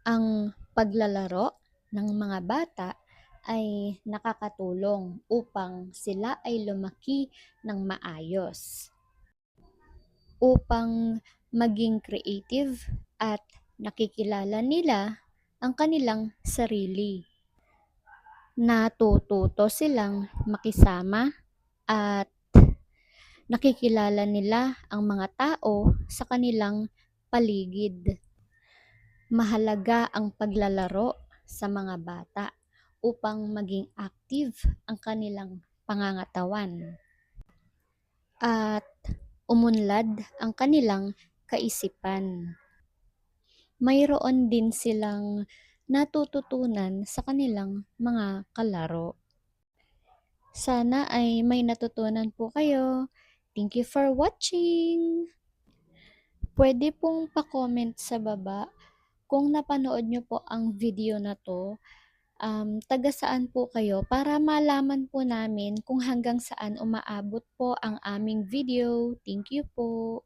Ang paglalaro ng mga bata ay nakakatulong upang sila ay lumaki ng maayos, upang maging creative at nakikilala nila ang kanilang sarili. Natututo silang makisama at nakikilala nila ang mga tao sa kanilang paligid. Mahalaga ang paglalaro sa mga bata upang maging active ang kanilang pangangatawan at umunlad ang kanilang kaisipan. Mayroon din silang natututunan sa kanilang mga kalaro. Sana ay may natutunan po kayo. Thank you for watching! Pwede pong pa-comment sa baba kung napanood nyo po ang video na to, taga saan po kayo para malaman po namin kung hanggang saan umaabot po ang aming video. Thank you po.